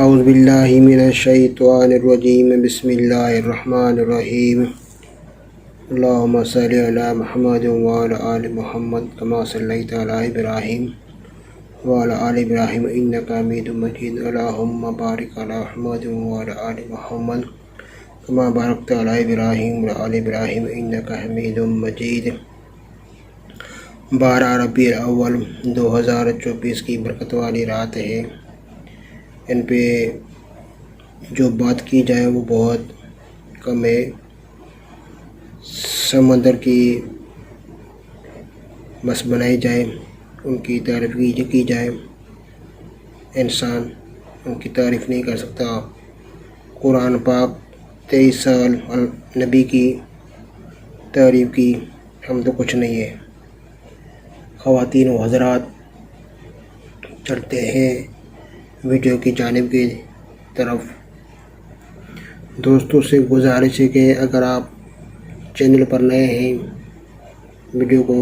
اعوذ باللہ من الشیطان الرجیم بسم اللہ الرحمن الرحیم اللہم صلی علی محمد وعلی آل محمد کما صلیت علی ابراہیم وعلی آل ابراہیم انک حمید مجید اللہم بارک علی محمد وعلی آل محمد کما بارکت علی ابراہیم وعلی آل ابراہیم انک حمید مجید۔ 12 ربیع الاول 2024 کی برکت والی رات ہے۔ ان پہ جو بات کی جائے وہ بہت کم ہے۔ سمندر کی بس بنائی جائے، ان کی تعریف کی جائے، انسان ان کی تعریف نہیں کر سکتا۔ قرآن پاک 23 سال نبی کی تعریف کی، ہم تو کچھ نہیں ہے۔ خواتین و حضرات، چلتے ہیں ویڈیو کی جانب کی طرف۔ دوستوں سے گزارش ہے کہ اگر آپ چینل پر نئے ہیں، ویڈیو کو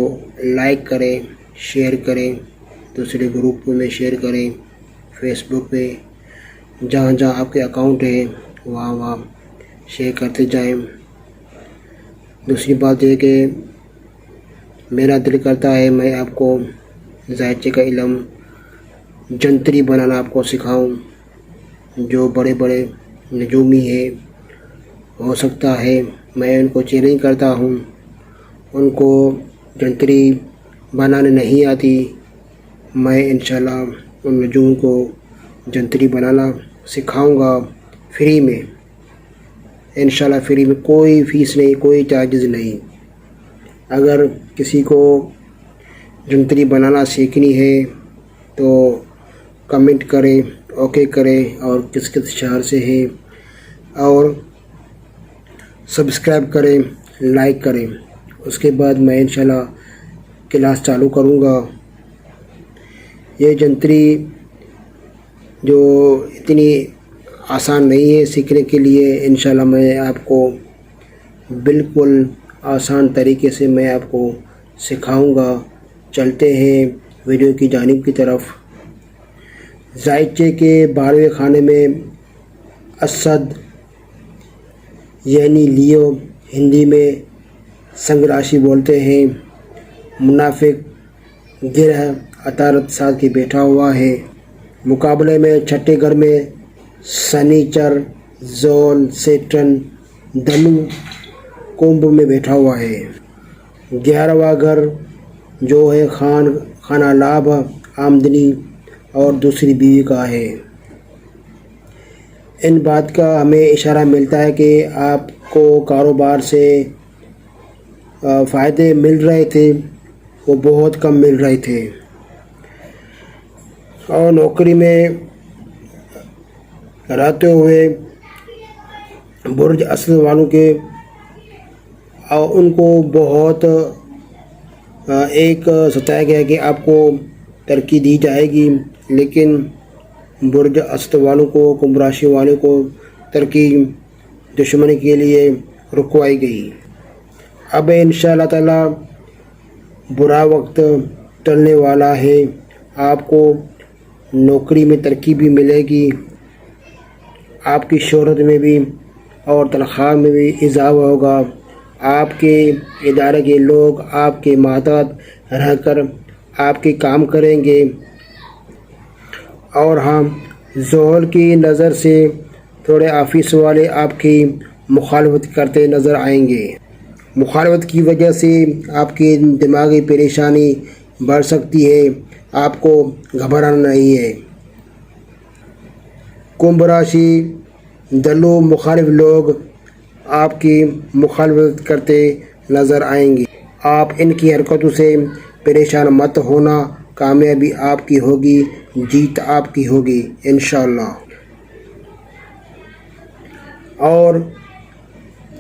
لائک کریں، شیئر کریں، دوسرے گروپ میں شیئر کریں، فیس بک پہ جہاں جہاں آپ کے اکاؤنٹ ہے وہاں شیئر کرتے جائیں۔ دوسری بات یہ کہ میرا دل کرتا ہے میں آپ کو ذائچے کا علم جنتری بنانا آپ کو سکھاؤں۔ جو بڑے بڑے نجومی ہیں، ہو سکتا ہے میں ان کو چیلنج کرتا ہوں، ان کو جنتری بنانے نہیں آتی، میں انشاءاللہ ان نجوم کو جنتری بنانا سکھاؤں گا فری میں، انشاءاللہ فری میں، کوئی فیس نہیں، کوئی چارجز نہیں۔ اگر کسی کو جنتری بنانا سیکھنی ہے تو کمنٹ کریں، اوکے کریں، اور کس کس شہر سے ہے، اور سبسکرائب کریں، لائک کریں۔ اس کے بعد میں انشاءاللہ کلاس چالو کروں گا۔ یہ جنتری جو اتنی آسان نہیں ہے سیکھنے کے لیے، انشاءاللہ میں آپ کو بالکل آسان طریقے سے میں آپ کو سکھاؤں گا۔ چلتے ہیں ویڈیو کی جانب کی طرف۔ ذائچے کے 12ویں خانے میں اسد یعنی لیو، ہندی میں سنگ راشی بولتے ہیں، منافق گرہ عطارد ساتھ کے بیٹھا ہوا ہے۔ مقابلے میں چھٹے گھر میں سنیچر، زول، سیٹرن، دھنو، کنبھ میں بیٹھا ہوا ہے۔ 11واں گھر جو ہے خانہ لابھ، آمدنی اور دوسری بیوی کا ہے۔ ان بات کا ہمیں اشارہ ملتا ہے کہ آپ کو کاروبار سے فائدے مل رہے تھے، وہ بہت کم مل رہے تھے، اور نوکری میں رہتے ہوئے برج اسد والوں کے ان کو بہت ایک ستایا گیا کہ آپ کو ترقی دی جائے گی، لیکن برج اسد والوں کو، کنبھ راشی والوں کو ترقی دشمنی کے لیے رکوائی گئی۔ اب انشاءاللہ تعالی برا وقت ٹلنے والا ہے، آپ کو نوکری میں ترقی بھی ملے گی، آپ کی شہرت میں بھی اور تنخواہ میں بھی اضافہ ہوگا۔ آپ کے ادارے کے لوگ آپ کے ماتحت رہ کر آپ کے کام کریں گے، اور ہم زحل کی نظر سے تھوڑے آفس والے آپ کی مخالفت کرتے نظر آئیں گے۔ مخالفت کی وجہ سے آپ کی دماغی پریشانی بڑھ سکتی ہے، آپ کو گھبرانا نہیں ہے۔ کنبھ راشی دلو مخالف لوگ آپ کی مخالفت کرتے نظر آئیں گے، آپ ان کی حرکتوں سے پریشان مت ہونا، کامیابی آپ کی ہوگی، جیت آپ کی ہوگی انشاءاللہ۔ اور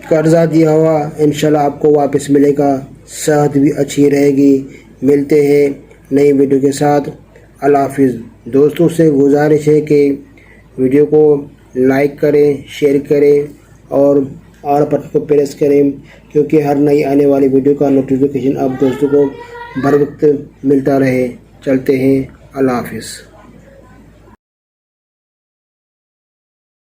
قرضہ دیا ہوا انشاءاللہ آپ کو واپس ملے گا، صحت بھی اچھی رہے گی۔ ملتے ہیں نئی ویڈیو کے ساتھ، اللہ حافظ۔ دوستوں سے گزارش ہے کہ ویڈیو کو لائک کریں، شیئر کریں، اور بٹن کو پریس کریں، کیونکہ ہر نئی آنے والی ویڈیو کا نوٹیفیکیشن آپ دوستوں کو بر وقت ملتا رہے۔ چلتے ہیں، اللہ حافظ۔